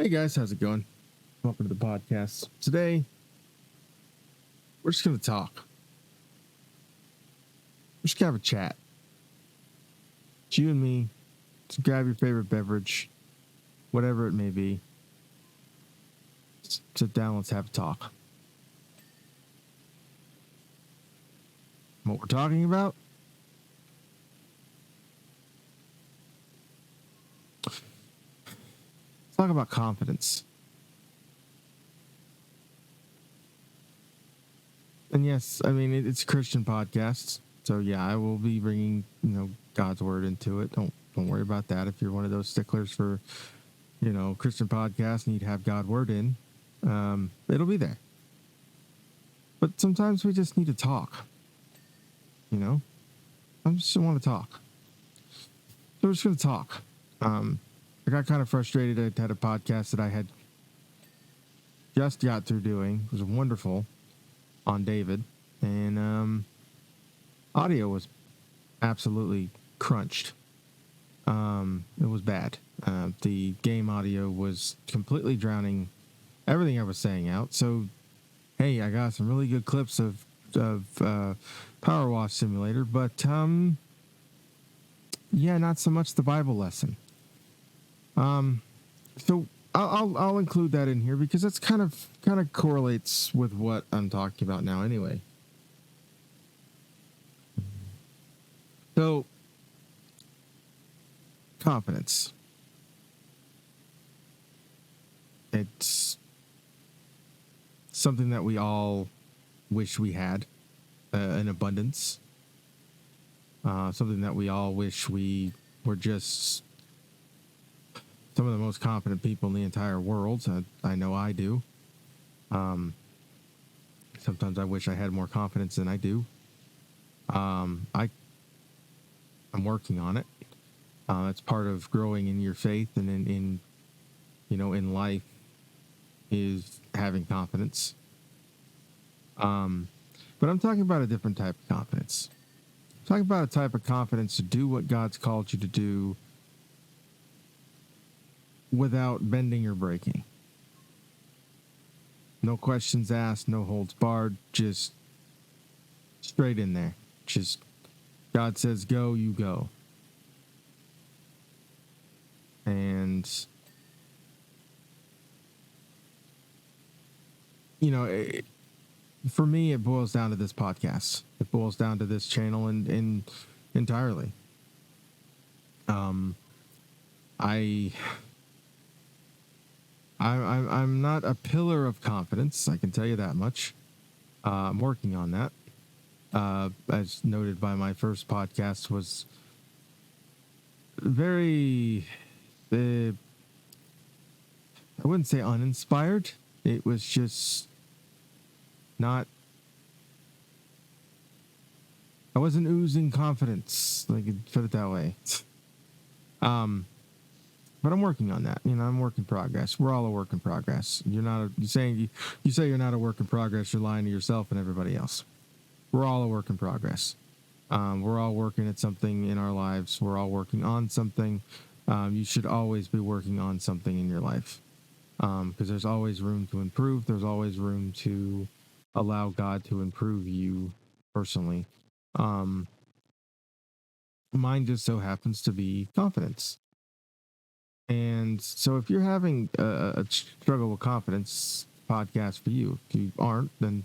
Hey guys, how's it going? Welcome to the podcast. Today, we're just going to talk. We're just going to have a chat. It's you and me. Just grab your favorite beverage, whatever it may be. Sit down, let's have a talk. What we're talking about? Let's talk about confidence. And yes, I mean, it's a Christian podcast. So yeah, I will be bringing, God's word into it. Don't worry about that. If you're one of those sticklers for, Christian podcasts and you'd have God word in, it'll be there. But sometimes we just need to talk. I just want to talk. So we're just going to talk. I got kind of frustrated. I had a podcast that I had just got through doing. It was wonderful on David. And audio was absolutely crunched. It was bad. The game audio was completely drowning everything I was saying out. So, hey, I got some really good clips of Power Wash Simulator, but yeah, not so much the Bible lesson. So I'll include that in here because that's kind of correlates with what I'm talking about now anyway. So, confidence. It's something that we all wish we had in abundance. Something that we all wish we were just some of the most confident people in the entire world. I know I do. Sometimes I wish I had more confidence than I do. I'm working on it. It's part of growing in your faith and in life is having confidence. But I'm talking about a different type of confidence. I'm talking about a type of confidence to do what God's called you to do without bending or breaking. No questions asked, no holds barred, just straight in there. Just God says go, you go. And for me, it boils down to this podcast. It boils down to this channel and entirely. I'm not a pillar of confidence. I can tell you that much. I'm working on that. As noted by my first podcast, was very, I wouldn't say uninspired. It was just not. I wasn't oozing confidence. I could put it that way. But I'm working on that. I'm a work in progress. We're all a work in progress. You say you're not a work in progress. You're lying to yourself and everybody else. We're all a work in progress. We're all working at something in our lives. We're all working on something. You should always be working on something in your life because there's always room to improve. There's always room to allow God to improve you personally. Mine just so happens to be confidence. And so if you're having a struggle with confidence podcast for you, if you aren't, then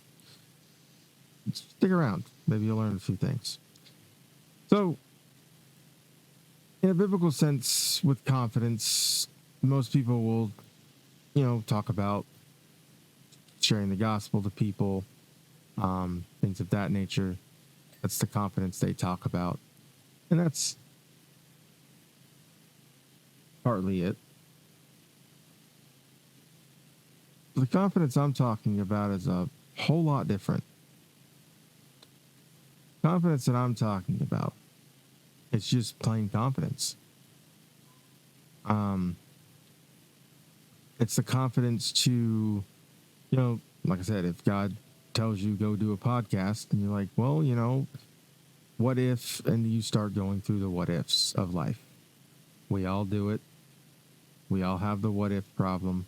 stick around. Maybe you'll learn a few things. So, in a biblical sense, with confidence, most people will, talk about sharing the gospel to people, things of that nature. That's the confidence they talk about. And that's partly it. The confidence I'm talking about is a whole lot different. Confidence that I'm talking about, it's just plain confidence. It's the confidence to, like I said, if God tells you go do a podcast and you're like, well, what if, and you start going through the what ifs of life. We all do it. We all have the what if problem.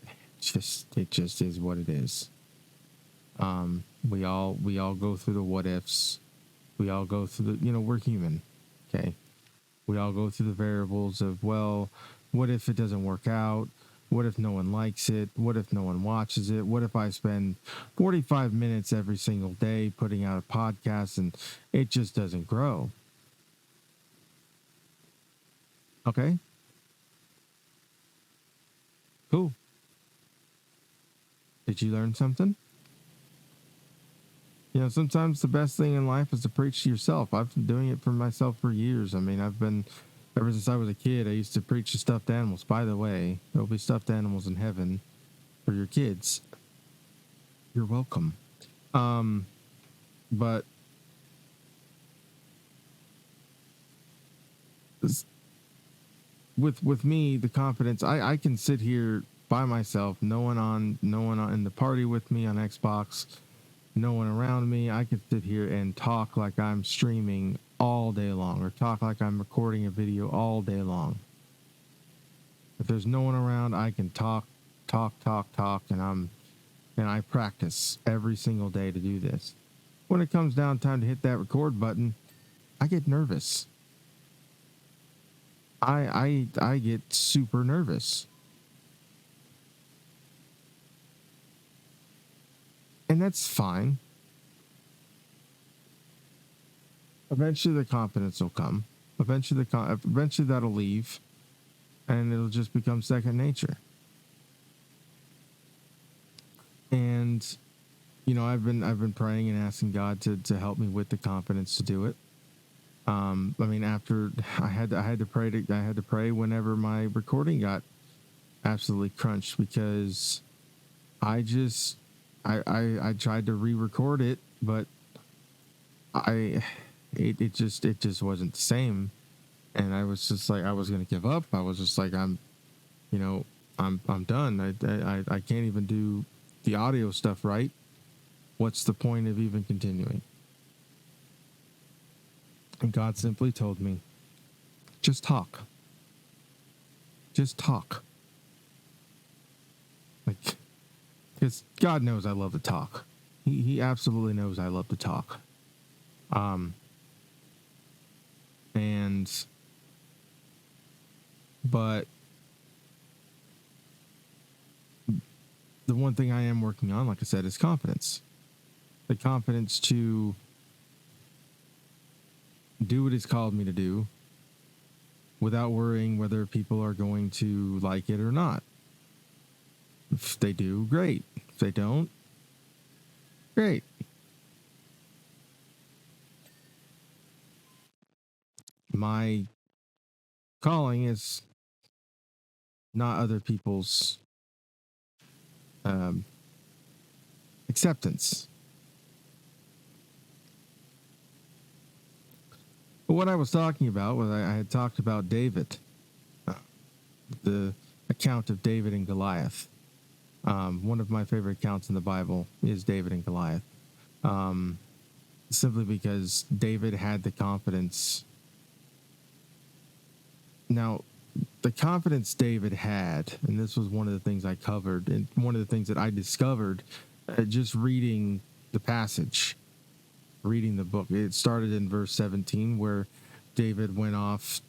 It just is what it is. We all go through the what ifs. We all go through we're human. Okay. We all go through the variables of, well, what if it doesn't work out? What if no one likes it? What if no one watches it? What if I spend 45 minutes every single day putting out a podcast and it just doesn't grow? Okay. Cool. Did you learn something? Sometimes the best thing in life is to preach to yourself. I've been doing it for myself for years. I mean, ever since I was a kid, I used to preach to stuffed animals. By the way, there'll be stuffed animals in heaven for your kids. You're welcome. But with me, the confidence, I can sit here by myself, no one in the party with me on Xbox, no one around me. I can sit here and talk like I'm streaming all day long, or talk like I'm recording a video all day long. If there's no one around, I can talk, and I practice every single day to do this. When it comes down time to hit that record button, I get nervous. I get super nervous. And that's fine. Eventually the confidence will come. Eventually that'll leave, and it'll just become second nature. And I've been praying and asking God to help me with the confidence to do it. After I had to pray whenever my recording got absolutely crunched, because I tried to re-record it, but it just wasn't the same, and I was just like, I was gonna give up. I was just like, I'm done. I can't even do the audio stuff right. What's the point of even continuing? And God simply told me, just talk. Just talk. Like, because God knows I love to talk. He absolutely knows I love to talk. But the one thing I am working on, like I said, is confidence. The confidence to do what He's called me to do without worrying whether people are going to like it or not. If they do, great. If they don't, great. My calling is not other people's acceptance. But what I was talking about was I had talked about David, the account of David and Goliath. One of my favorite accounts in the Bible is David and Goliath. Simply because David had the confidence. Now, the confidence David had, and this was one of the things I covered, and one of the things that I discovered just reading the passage, reading the book. It started in verse 17, where David went off.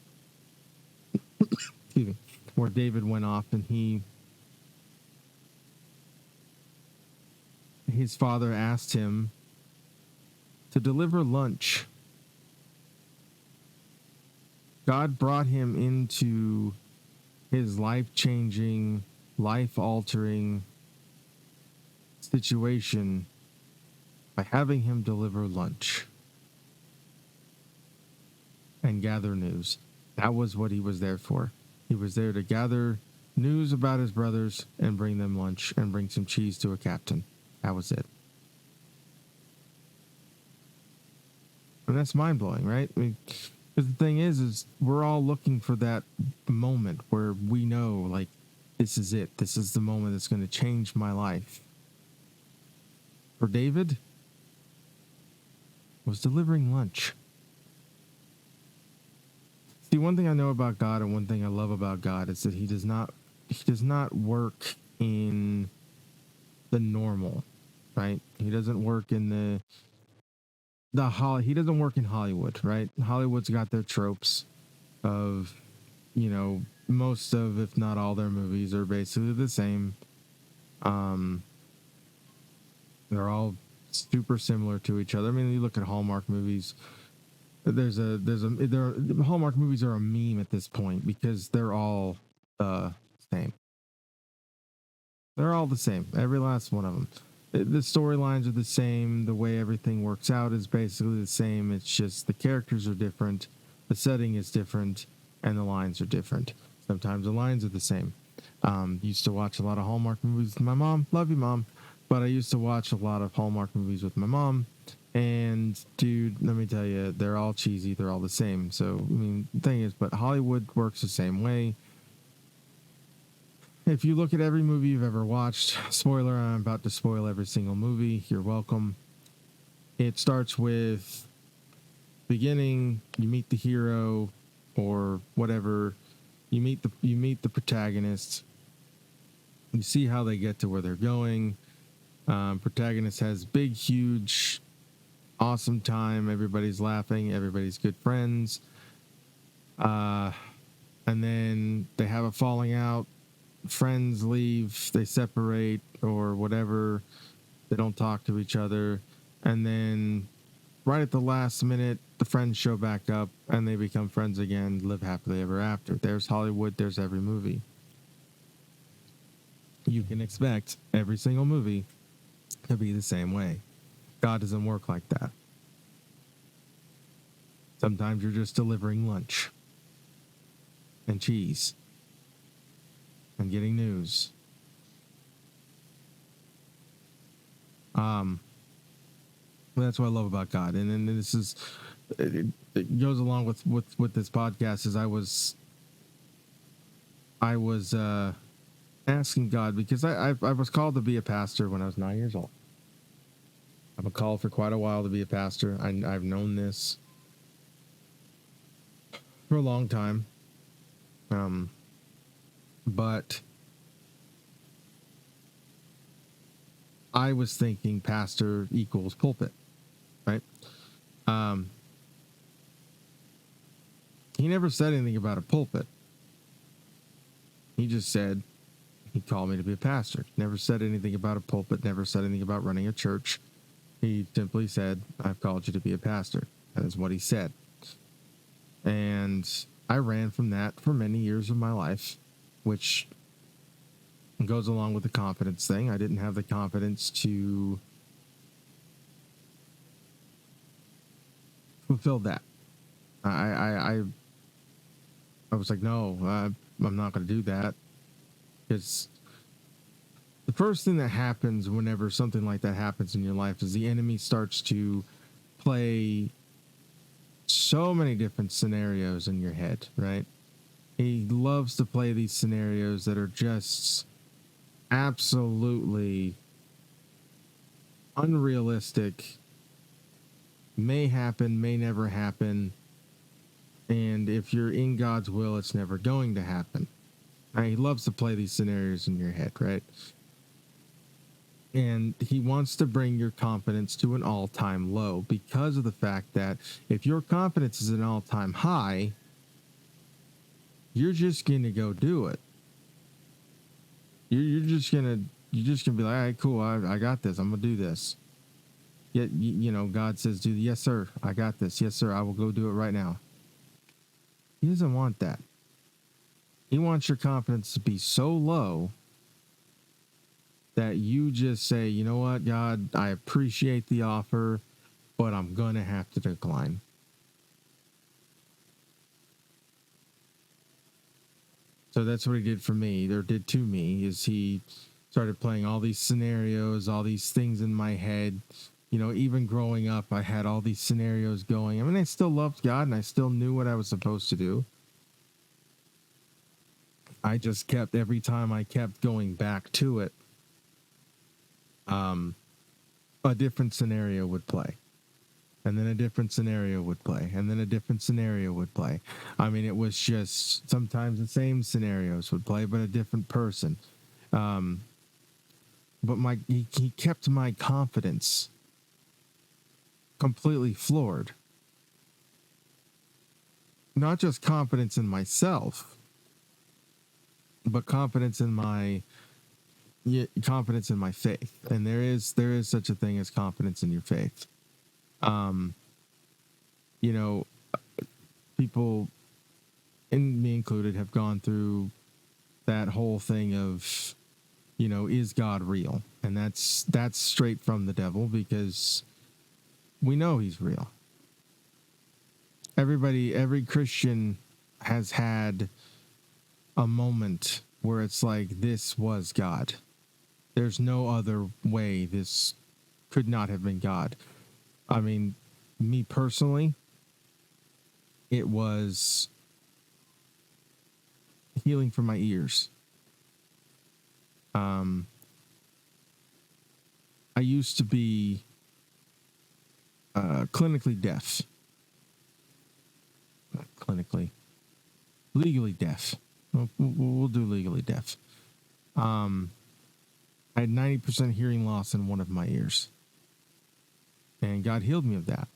Excuse me. Where David went off, and his father asked him to deliver lunch. God brought him into his life-changing, life-altering situation by having him deliver lunch and gather news. That was what he was there for. He was there to gather news about his brothers and bring them lunch and bring some cheese to a captain. That was it. And that's mind-blowing, right? I mean, because the thing is we're all looking for that moment where we know, like, this is it. This is the moment that's going to change my life. For David, was delivering lunch. See, one thing I know about God and one thing I love about God is that he does not work in the normal, right? He doesn't work in he doesn't work in Hollywood, right? Hollywood's got their tropes of, most of, if not all their movies are basically the same. Um they're all super similar to each other. I mean, you look at Hallmark movies, Hallmark movies are a meme at this point because they're all the same. They're all the same. Every last one of them. The storylines are the same. The way everything works out is basically the same. It's just the characters are different, the setting is different, and the lines are different. Sometimes the lines are the same. Used to watch a lot of Hallmark movies with my mom. Love you, mom. But I used to watch a lot of Hallmark movies with my mom. And dude, let me tell you, they're all cheesy. They're all the same. So, I mean, the thing is, but Hollywood works the same way. If you look at every movie you've ever watched, spoiler, I'm about to spoil every single movie. You're welcome. It starts with beginning, you meet the hero or whatever. You meet the protagonist. You see how they get to where they're going. Protagonist has big, huge, awesome time. Everybody's laughing. Everybody's good friends. And then they have a falling out. Friends leave, they separate or whatever. They don't talk to each other. And then right at the last minute, the friends show back up and they become friends again, live happily ever after. There's Hollywood, there's every movie. You can expect every single movie to be the same way. God doesn't work like that. Sometimes you're just delivering lunch and cheese and getting news. That's what I love about God. And then this is, it goes along with this podcast is I was asking God because I was called to be a pastor when I was 9 years old. I've been called for quite a while to be a pastor. I've known this for a long time. But I was thinking pastor equals pulpit, right? He never said anything about a pulpit. He just said he called me to be a pastor. Never said anything about a pulpit, never said anything about running a church. He simply said, I've called you to be a pastor. That is what he said. And I ran from that for many years of my life, which goes along with the confidence thing. I didn't have the confidence to fulfill that. I was like, no, I'm not going to do that. Because the first thing that happens whenever something like that happens in your life is the enemy starts to play so many different scenarios in your head, right? He loves to play these scenarios that are just absolutely unrealistic, may happen, may never happen. And if you're in God's will, it's never going to happen. He loves to play these scenarios in your head, right? And he wants to bring your confidence to an all-time low because of the fact that if your confidence is an all-time high, you're just going to go do it. You're just gonna be like, all right, cool, I got this. I'm gonna do this. Yet, God says, "Do yes, sir. I got this. Yes, sir. I will go do it right now." He doesn't want that. He wants your confidence to be so low that you just say, you know what, God, I appreciate the offer, but I'm gonna have to decline. So that's what he did for me, or did to me, is he started playing all these scenarios, all these things in my head. Even growing up, I had all these scenarios going. I mean, I still loved God and I still knew what I was supposed to do. I just kept, every time I kept going back to it, a different scenario would play. And then a different scenario would play, and then a different scenario would play. I mean, it was just sometimes the same scenarios would play, but a different person. Um, but he kept my confidence completely floored. Not just confidence in myself, but confidence in my faith. And there is such a thing as confidence in your faith. Um, you know, people, and me included, have gone through that whole thing of, is God real? And that's straight from the devil, because we know he's real. Every Christian has had a moment where it's like, this was God. There's no other way this could not have been God. I mean, me personally, it was healing for my ears. I used to be clinically deaf. Not clinically. Legally deaf. We'll do legally deaf. I had 90% hearing loss in one of my ears. And God healed me of that.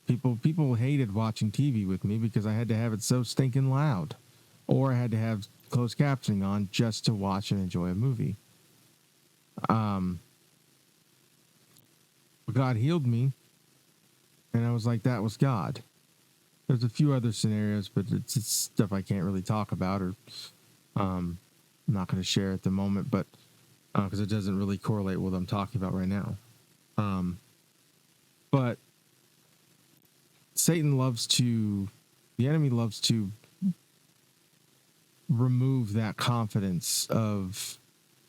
People hated watching TV with me because I had to have it so stinking loud. Or I had to have closed captioning on just to watch and enjoy a movie. But God healed me, and I was like, that was God. There's a few other scenarios, but it's stuff I can't really talk about, or I'm not going to share at the moment, but because it doesn't really correlate with what I'm talking about right now. But the enemy loves to remove that confidence of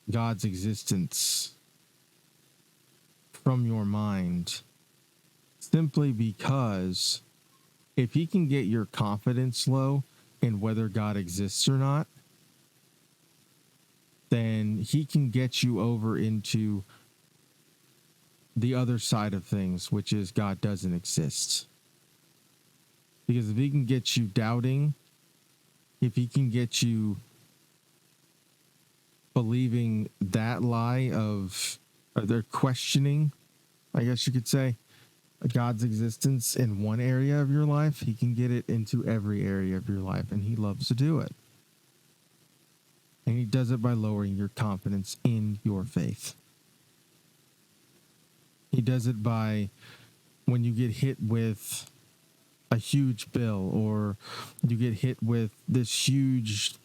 God's existence from your mind, simply because if he can get your confidence low in whether God exists or not, then he can get you over into the other side of things, which is God doesn't exist. Because if he can get you doubting, if he can get you believing that lie of, or they're questioning, I guess you could say, God's existence in one area of your life, he can get it into every area of your life, and he loves to do it. And he does it by lowering your confidence in your faith. He does it by, when you get hit with a huge bill, or you get hit with this huge,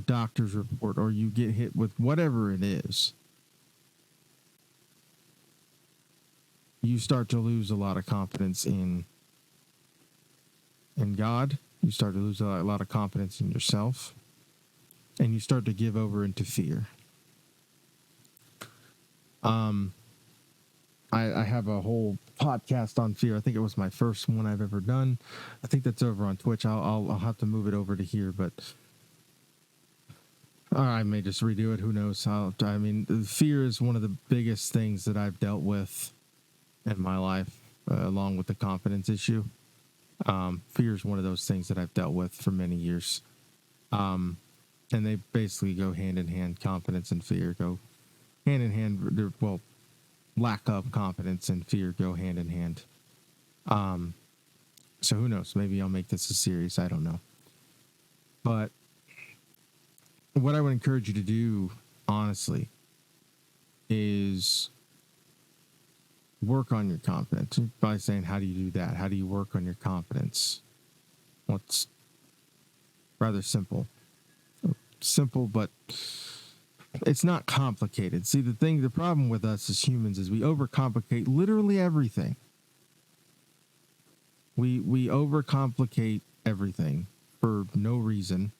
doctor's report, or you get hit with whatever it is, you start to lose a lot of confidence in God. You start to lose a lot of confidence in yourself, and you start to give over into fear. I have a whole podcast on fear. I think it was my first one I've ever done. I think that's over on Twitch. I'll have to move it over to here, but I may just redo it. Who knows? Fear is one of the biggest things that I've dealt with in my life, along with the confidence issue. Fear is one of those things that I've dealt with for many years. And they basically go hand in hand. Confidence and fear go hand in hand. Well, lack of confidence and fear go hand in hand. So who knows? Maybe I'll make this a series. I don't know. But what I would encourage you to do, honestly, is work on your confidence. By saying, how do you do that? How do you work on your confidence? Well, it's rather simple. Simple, but it's not complicated. See, the problem with us as humans is we overcomplicate literally everything. We overcomplicate everything for no reason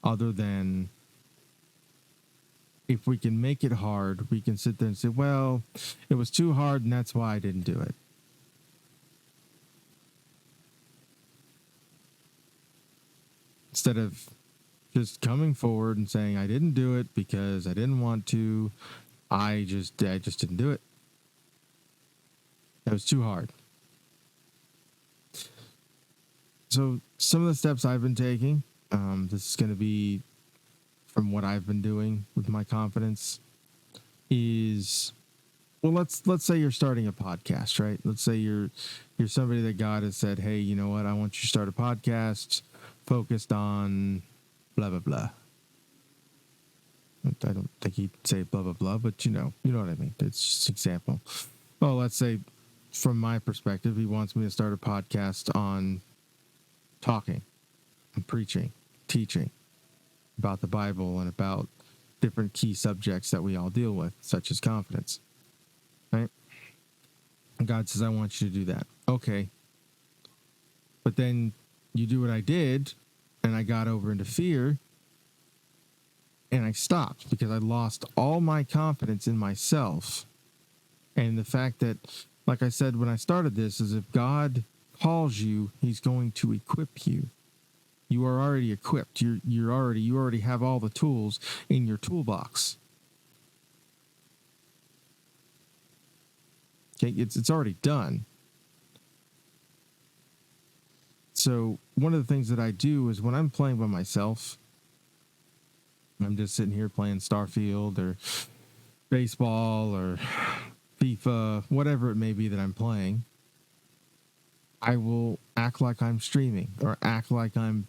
other than, if we can make it hard, we can sit there and say, well, it was too hard and that's why I didn't do it. Instead of just coming forward and saying, I didn't do it because I didn't want to. I just didn't do it. It was too hard. So some of the steps I've been taking, this is going to be from what I've been doing with my confidence is, well, let's say you're starting a podcast, right? Let's say you're somebody that God has said, hey, you know what? I want you to start a podcast focused on blah blah blah. I don't think he'd say blah blah blah, but you know what I mean. It's just an example. Well, let's say from my perspective, he wants me to start a podcast on talking and preaching, teaching about the Bible and about different key subjects that we all deal with, such as confidence. Right? And God says, I want you to do that. Okay. But then you do what I did, and I got over into fear, and I stopped because I lost all my confidence in myself. And the fact that, like I said when I started this, is if God calls you, he's going to equip you. You are already equipped. You already have all the tools in your toolbox. Okay, it's already done. So one of the things that I do is when I'm playing by myself, I'm just sitting here playing Starfield or baseball or FIFA, whatever it may be that I'm playing, I will act like I'm streaming or act like I'm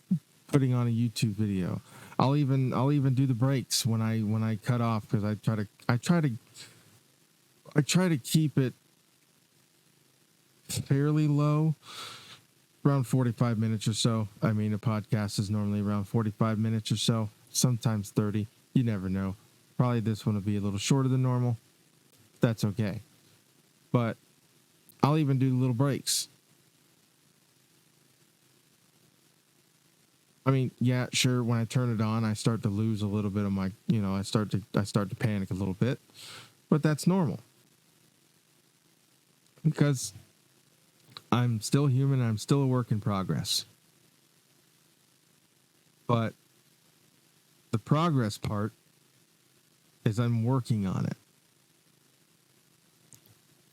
putting on a YouTube video. I'll even do the breaks when I cut off, because I try to keep it fairly low, around 45 minutes or so. I mean, a podcast is normally around 45 minutes or so, sometimes 30. You never know. Probably this one will be a little shorter than normal. That's okay. But I'll even do little breaks. I mean, yeah, sure. When I turn it on, I start to lose a little bit of my, I start to panic a little bit, but that's normal because I'm still human. I'm still a work in progress. But the progress part is I'm working on it.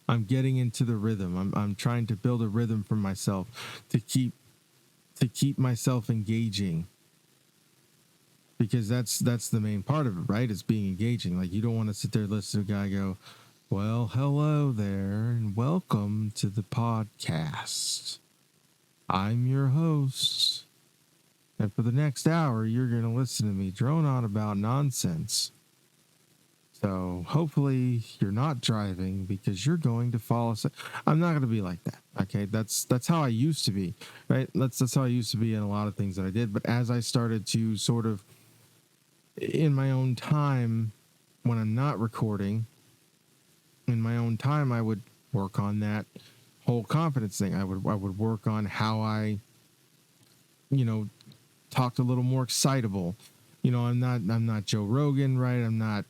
I'm getting into the rhythm. I'm trying to build a rhythm for myself to keep myself engaging, because that's the main part of it, right? It's being engaging. Like, you don't want to sit there and listen to a guy go, well, hello there and welcome to the podcast. I'm your host. And for the next hour, you're going to listen to me drone on about nonsense. So hopefully you're not driving, because you're going to fall asleep. I'm not going to be like that. Okay. That's how I used to be, right? That's how I used to be in a lot of things that I did. But as I started to sort of, in my own time, when I'm not recording, in my own time, I would work on that whole confidence thing. I would work on how I, talked a little more excitable. I'm not Joe Rogan, right? I'm not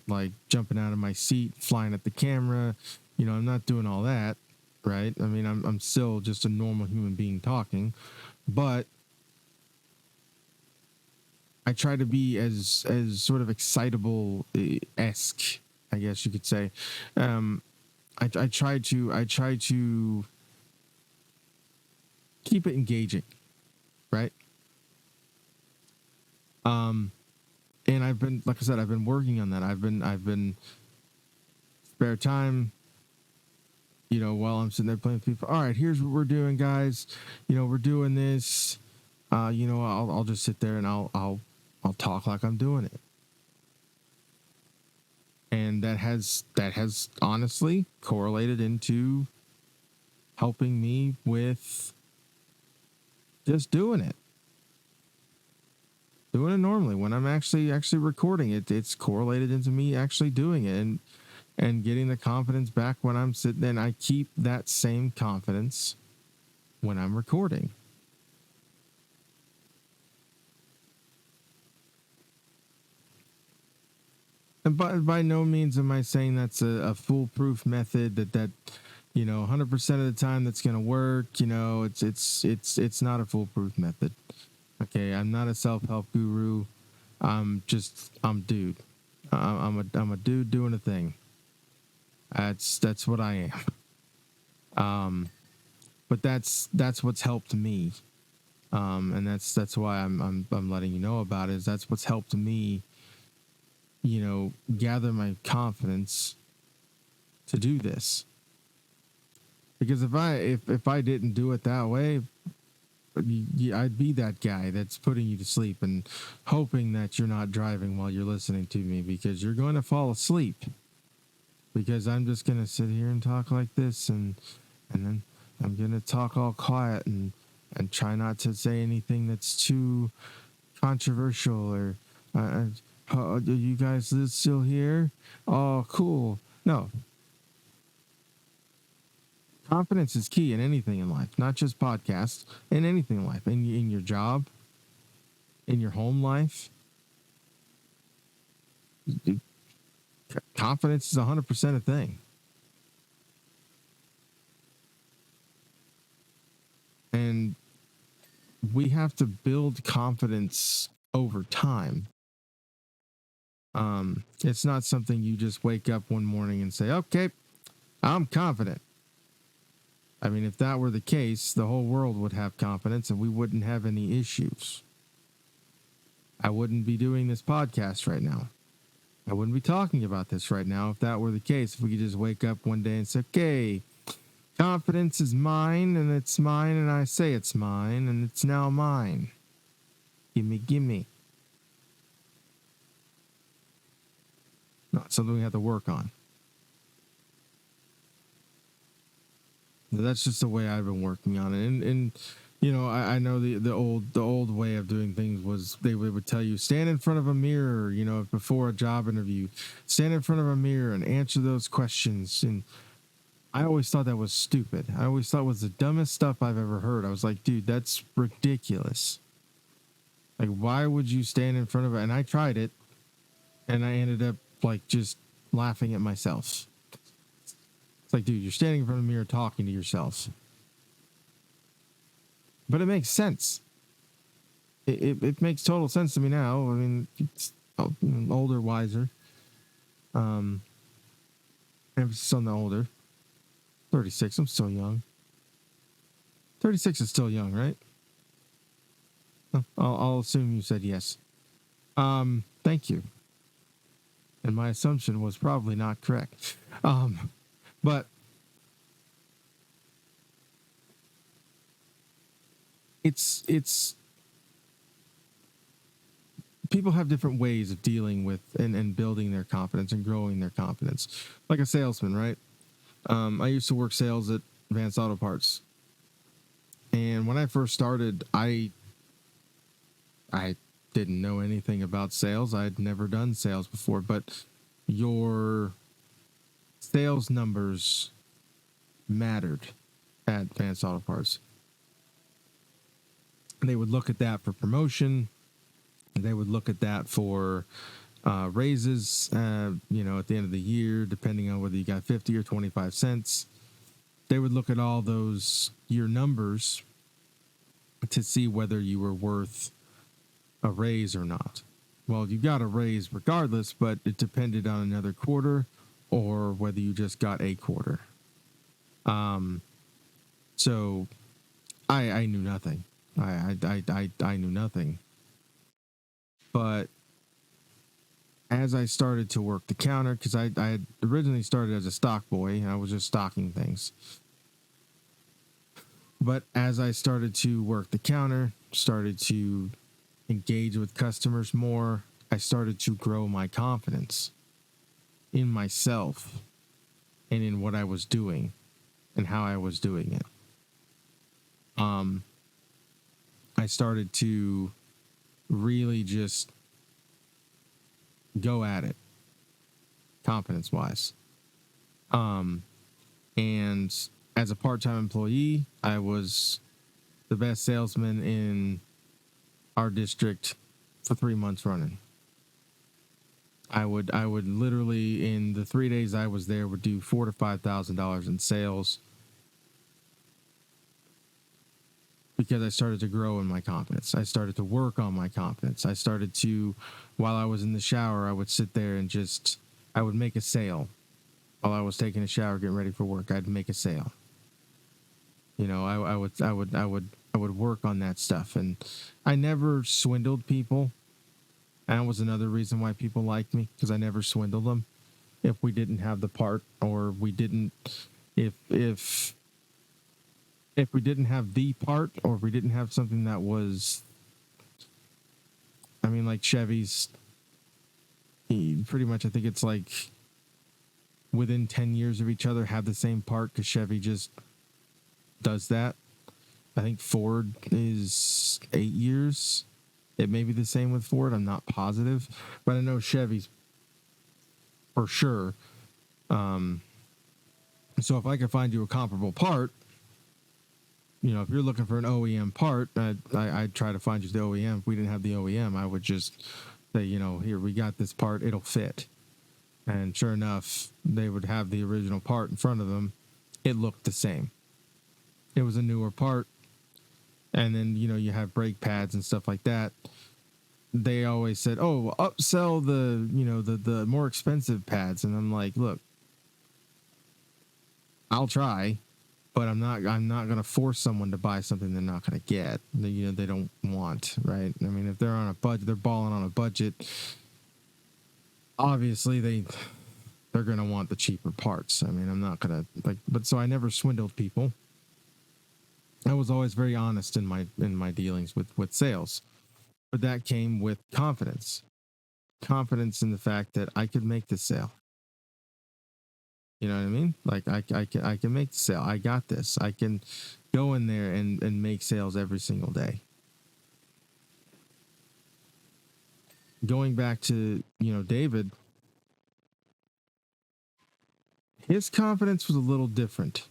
like jumping out of my seat, flying at the camera. I'm not doing all that, right? I mean, I'm still just a normal human being talking, but I try to be as sort of excitable-esque, I guess you could say. I try to keep it engaging, right? And I've been, like I said, I've been working on that. I've been spare time, while I'm sitting there playing with people. All right, here's what we're doing, guys. We're doing this. I'll just sit there and I'll talk like I'm doing it. And that has honestly correlated into helping me with just doing it normally. When I'm actually recording it, it's correlated into me actually doing it and getting the confidence back when I'm sitting there. And I keep that same confidence when I'm recording. And by no means am I saying that's a foolproof method that 100% of the time that's going to work. It's not a foolproof method. Okay, I'm not a self-help guru. I'm dude. I'm a dude doing a thing. That's what I am. But that's what's helped me. And that's why I'm letting you know about it. Is that's what's helped me, gather my confidence to do this. Because if I didn't do it that way, I'd be that guy that's putting you to sleep and hoping that you're not driving while you're listening to me, because you're going to fall asleep. Because I'm just going to sit here and talk like this, and then I'm going to talk all quiet and try not to say anything that's too controversial, or are you guys still here? Oh, cool. No, confidence is key in anything in life, not just podcasts, in anything in life, in your job, in your home life. Confidence is 100% a thing. And we have to build confidence over time. It's not something you just wake up one morning and say, okay, I'm confident. I mean, if that were the case, the whole world would have confidence and we wouldn't have any issues. I wouldn't be doing this podcast right now. I wouldn't be talking about this right now if that were the case. If we could just wake up one day and say, okay, confidence is mine and it's mine and I say it's mine and it's now mine. Gimme. Not something we have to work on. That's just the way I've been working on it. And I know the old way of doing things was they would tell you, stand in front of a mirror, before a job interview, stand in front of a mirror and answer those questions. And I always thought that was stupid. I always thought it was the dumbest stuff I've ever heard. I was like, dude, that's ridiculous. Like, why would you stand in front of it? And I tried it and I ended up like just laughing at myself. It's like, dude, you're standing in front of a mirror talking to yourself. But it makes sense. It makes total sense to me now. I mean, it's older, wiser. Emphasis on the older. 36, I'm still young. 36 is still young, right? I'll assume you said yes. Thank you. And my assumption was probably not correct. But it's people have different ways of dealing with and building their confidence and growing their confidence. Like a salesman, right? I used to work sales at Advanced Auto Parts. And when I first started, I didn't know anything about sales. I'd never done sales before, but your sales numbers mattered at Advanced Auto Parts. They would look at that for promotion. They would look at that for raises, at the end of the year, depending on whether you got 50 or 25 cents. They would look at all those your numbers to see whether you were worth a raise or not. Well, you got a raise regardless, but it depended on another quarter or whether you just got a quarter. So I knew nothing. I knew nothing. But as I started to work the counter, because I had originally started as a stock boy, and I was just stocking things. But as I started to work the counter, started to engage with customers more, I started to grow my confidence in myself and in what I was doing and how I was doing it. I started to really just go at it confidence wise. And as a part-time employee, I was the best salesman in our district for 3 months running. I would literally, in the 3 days I was there, would do $4,000 to $5,000 in sales, because I started to grow in my confidence. I started to work on my confidence. I started to, while I was in the shower, I would sit there and I would make a sale. While I was taking a shower, getting ready for work, I'd make a sale. I would I would work on that stuff. And I never swindled people. And that was another reason why people liked me, because I never swindled them. If we didn't have the part, or we didn't, if we didn't have the part, or if we didn't have something that was, I mean, like Chevy's, pretty much, I think it's like within 10 years of each other have the same part, because Chevy just does that. I think Ford is 8 years. It may be the same with Ford. I'm not positive, but I know Chevy's for sure. So if I could find you a comparable part, if you're looking for an OEM part, I'd try to find you the OEM. If we didn't have the OEM, I would just say, here, we got this part, it'll fit. And sure enough, they would have the original part in front of them. It looked the same. It was a newer part. And then, you have brake pads and stuff like that. They always said, "Oh, upsell the more expensive pads." And I'm like, "Look, I'll try, but I'm not going to force someone to buy something they're not going to get. They don't want, right? I mean, if they're on a budget, they're balling on a budget. Obviously, they're going to want the cheaper parts. I mean, I'm not going to but so I never swindled people. I was always very honest in my dealings with sales, but that came with confidence in the fact that I could make the sale. You know what I mean? Like I can make the sale. I got this. I can go in there and make sales every single day. Going back to, David, his confidence was a little different.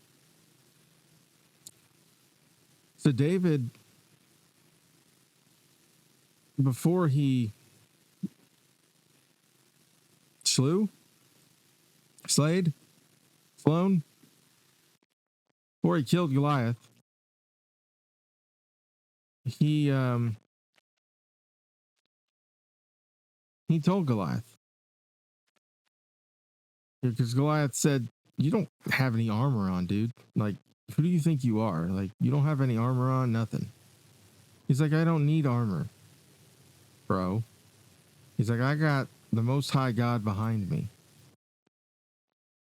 So David, before he slayed, flown, before he killed Goliath, he told Goliath, because Goliath said, "You don't have any armor on, dude. Like, who do you think you are? Like, you don't have any armor on, nothing." He's like, "I don't need armor, bro." He's like, "I got the Most High God behind me.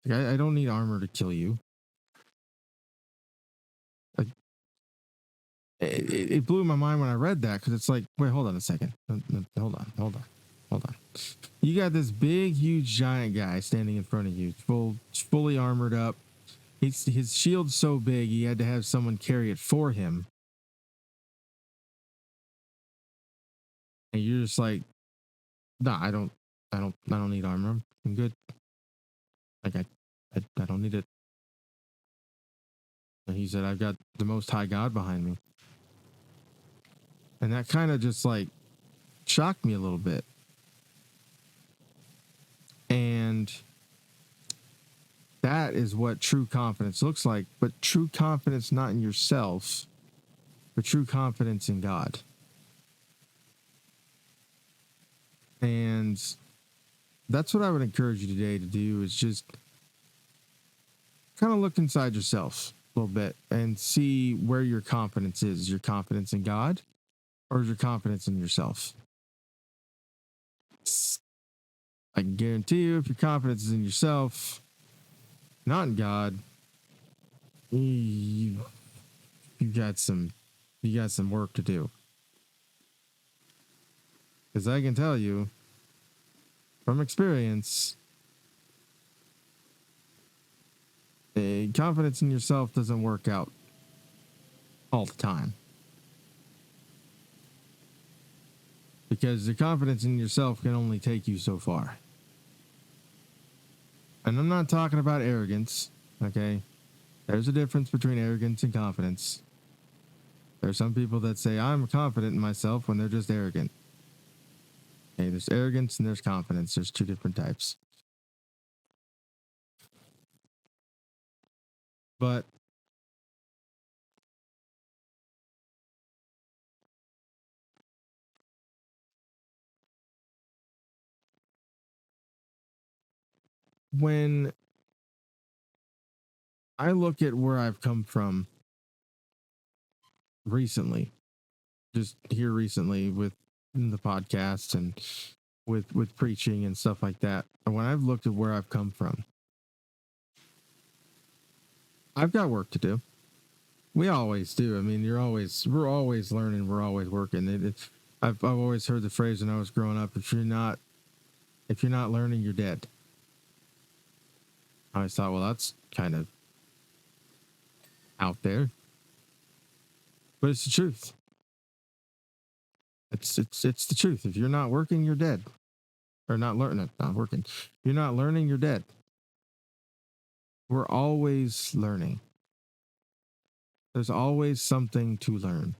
Like, I don't need armor to kill you." Like, it blew my mind when I read that, because it's like, wait, hold on a second. Hold on. You got this big, huge, giant guy standing in front of you, fully armored up. His shield's so big, he had to have someone carry it for him. And you're just like, "Nah, I don't need armor. I'm good. Like, I don't need it." And he said, "I've got the Most High God behind me." And that kind of just like shocked me a little bit. And that is what true confidence looks like. But true confidence not in yourself, but true confidence in God. And that's what I would encourage you today to do, is just kind of look inside yourself a little bit and see where your confidence is. Your confidence in God, or is your confidence in yourself? I can guarantee you, if your confidence is in yourself, not in God, you got some work to do. Because I can tell you from experience, confidence in yourself doesn't work out all the time. Because the confidence in yourself can only take you so far. And I'm not talking about arrogance, okay? There's a difference between arrogance and confidence. There are some people that say, "I'm confident in myself," when they're just arrogant. Okay, there's arrogance and there's confidence. There's two different types. But when I look at where I've come from recently, just here recently with the podcast and with preaching and stuff like that. And when I've looked at where I've come from, I've got work to do. We always do. I mean, we're always learning, we're always working. I've always heard the phrase when I was growing up: if you're not learning, you're dead. I always thought, well, that's kind of out there, but it's the truth. It's the truth. If you're not working, you're dead, or not learning, not working. If you're not learning, you're dead. We're always learning. There's always something to learn.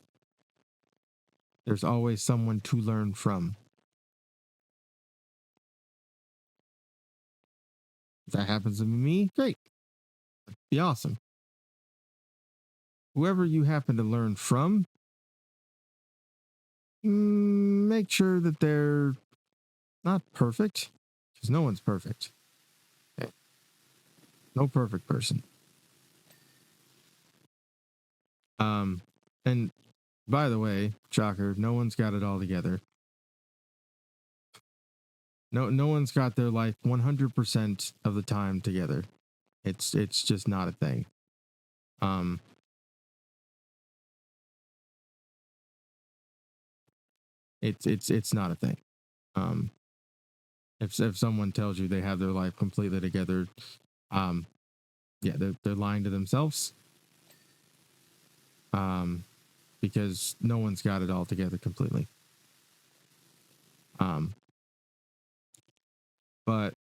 There's always someone to learn from. If that happens to be me, great. Be awesome. Whoever you happen to learn from, make sure that they're not perfect, because no one's perfect. Okay. No perfect person. And by the way, shocker, no one's got it all together. No one's got their life 100% of the time together. It's just not a thing. It's not a thing. If someone tells you they have their life completely together, yeah, they're lying to themselves. Because no one's got it all together completely. But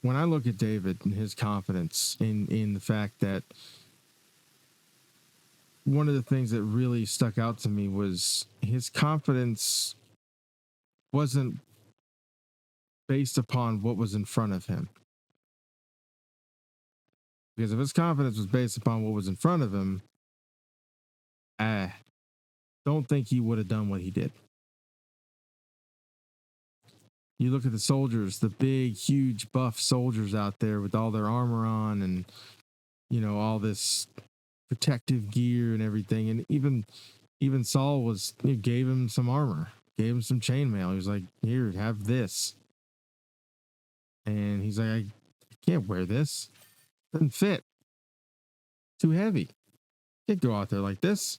when I look at David and his confidence in the fact that one of the things that really stuck out to me was his confidence wasn't based upon what was in front of him. Because if his confidence was based upon what was in front of him, I don't think he would have done what he did. You look at the soldiers, the big, huge, buff soldiers out there with all their armor on and, all this protective gear and everything. And even Saul gave him some armor, gave him some chainmail. He was like, here, have this. And he's like, I can't wear this. Doesn't fit. Too heavy. Can't go out there like this.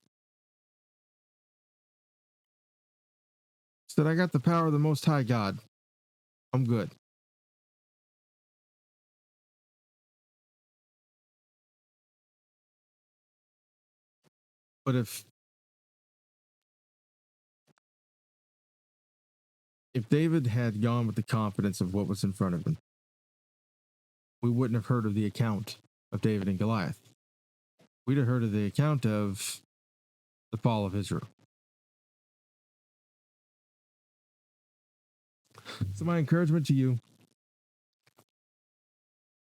He said, I got the power of the Most High God. I'm good. But if David had gone with the confidence of what was in front of him, we wouldn't have heard of the account of David and Goliath. We'd have heard of the account of the fall of Israel. So my encouragement to you,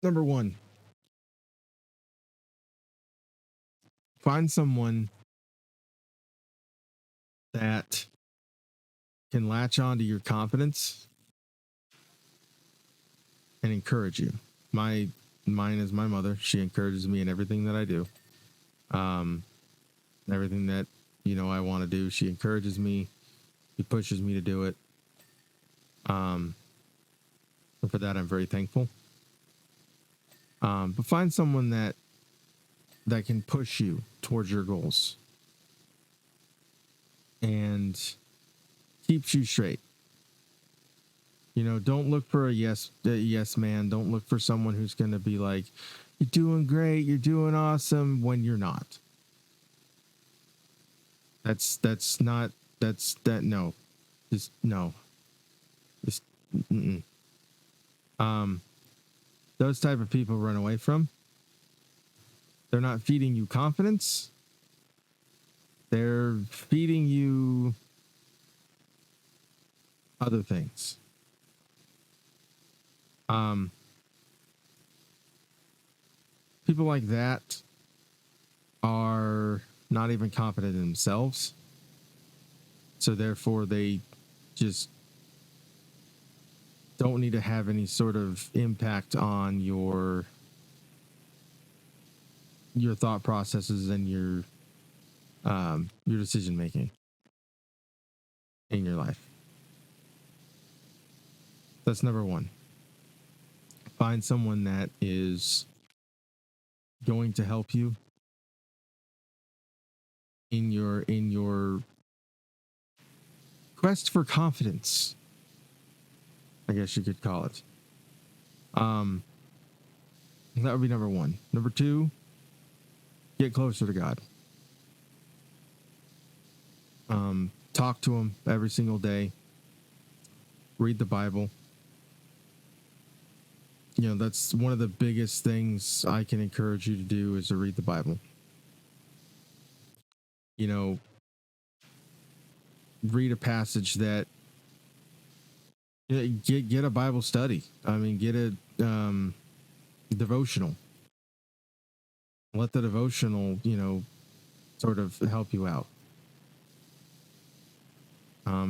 number one, find someone that can latch on to your confidence and encourage you. Mine is my mother. She encourages me in everything that I do. Everything that, I want to do, she encourages me. She pushes me to do it. And for that, I'm very thankful. But find someone that can push you towards your goals and keeps you straight. Don't look for a yes man. Don't look for someone who's going to be like, you're doing great, you're doing awesome, when you're not. No. Just no. Just those type of people run away from. They're not feeding you confidence. They're feeding you other things. People like that are not even confident in themselves. So therefore they just don't need to have any sort of impact on your thought processes and your decision making in your life. That's number one. Find someone that is going to help you in your quest for confidence, I guess you could call it. That would be number one. Number two, get closer to God. Talk to him every single day. Read the Bible. You know, that's one of the biggest things I can encourage you to do is to read the Bible. You know, read a passage that get a Bible study. I mean, get a devotional. Let the devotional, sort of help you out.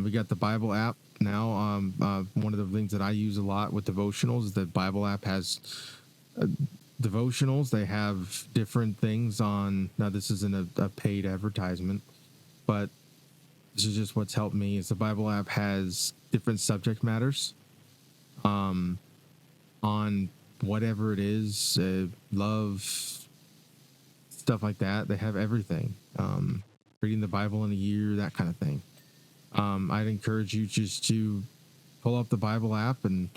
We got the Bible app now. One of the things that I use a lot with devotionals is the Bible app has devotionals. They have different things on. Now, this isn't a paid advertisement, but this is just what's helped me. Is the Bible app has different subject matters, on whatever it is, love, stuff like that. They have everything. Reading the Bible in a year, that kind of thing. I'd encourage you just to pull up the Bible app and,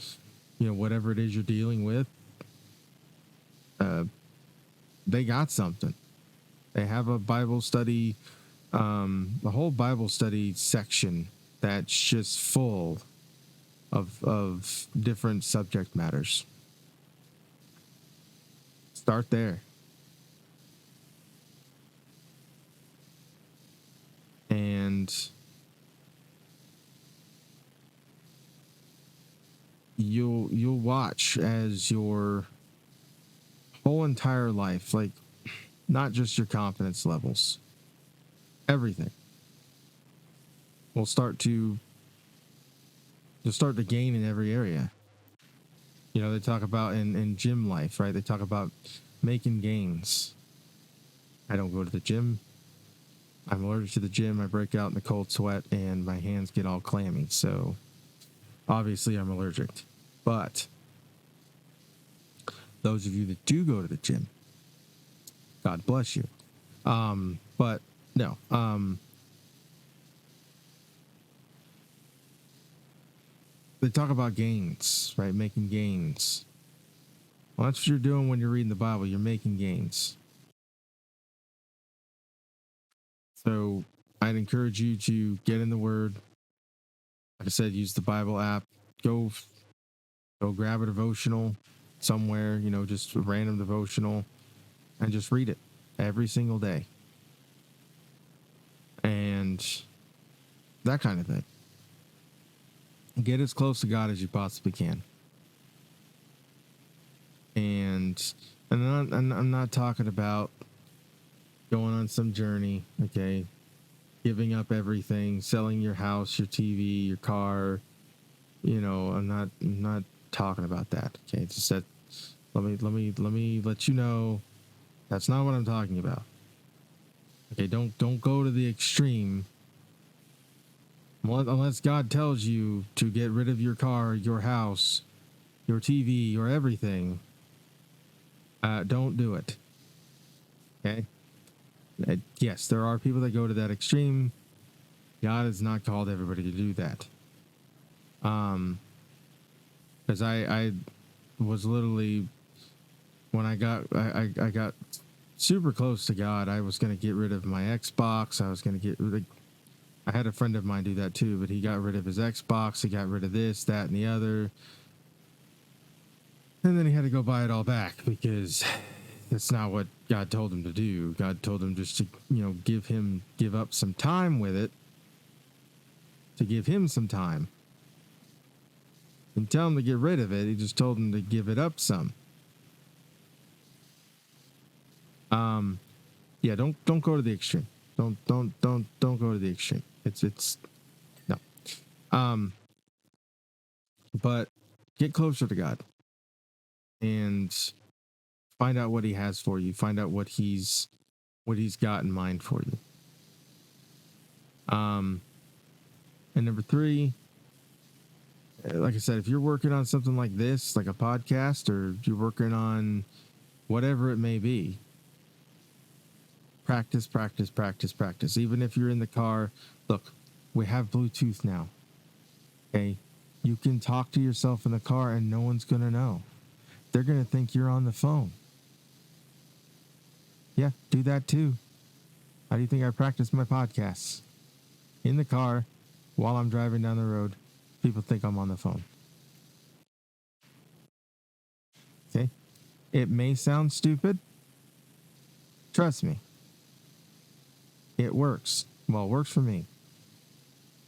whatever it is you're dealing with, they got something. They have a Bible study, a whole Bible study section that's just full of different subject matters. Start there. And you'll watch as your whole entire life, like not just your confidence levels, everything will start to gain in every area. They talk about in gym life, right? They talk about making gains. I don't go to the gym. I'm allergic to the gym. I break out in the cold sweat and my hands get all clammy. So obviously I'm allergic. But those of you that do go to the gym, God bless you. But no. They talk about gains, right? Making gains. Well, that's what you're doing when you're reading the Bible. You're making gains. So I'd encourage you to get in the Word. Like I said, use the Bible app. Go grab a devotional somewhere, just a random devotional, and just read it every single day. And that kind of thing. Get as close to God as you possibly can. And I'm not talking about going on some journey, okay? Giving up everything, selling your house, your TV, your car. I'm not talking about that. Okay, it's just that. Let me let you know that's not what I'm talking about. Okay, don't go to the extreme. Unless God tells you to get rid of your car, your house, your TV, your everything, don't do it. Okay? Yes, there are people that go to that extreme. God has not called everybody to do that. Because I was literally, when I got super close to God, I was going to get rid of my Xbox. I was going to get rid of. I had a friend of mine do that too, but he got rid of his Xbox. He got rid of this, that, and the other. And then he had to go buy it all back because that's not what God told him to do. God told him just to, give up some time with it, to give him some time. Didn't tell him to get rid of it. He just told him to give it up some. Yeah, don't go to the extreme. Don't go to the extreme. It's no. But get closer to God and find out what he has for you. Find out what he's got in mind for you. And number 3, like I said, if you're working on something like this, like a podcast, or you're working on whatever it may be, practice, practice, practice, practice. Even if you're in the car, look, we have Bluetooth now. Okay. You can talk to yourself in the car and no one's going to know. They're going to think you're on the phone. Yeah, do that too. How do you think I practice my podcasts? In the car, while I'm driving down the road, people think I'm on the phone. Okay? It may sound stupid. Trust me. It works. Well, it works for me.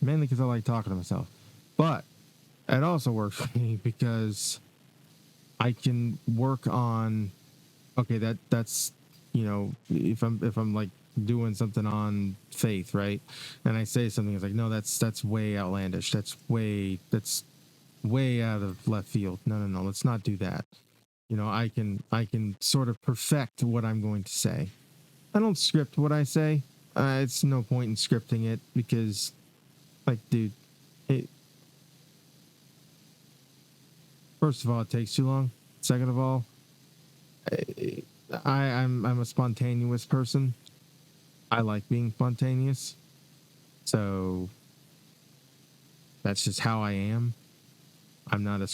Mainly because I like talking to myself. But it also works for me because I can work on, okay, that's, if I'm like doing something on faith, right? And I say something, it's like, no, that's way outlandish. That's way out of left field. No. Let's not do that. I can sort of perfect what I'm going to say. I don't script what I say. It's no point in scripting it because, like, dude, first of all, it takes too long. Second of all, I'm a spontaneous person. I like being spontaneous. So that's just how I am. I'm not a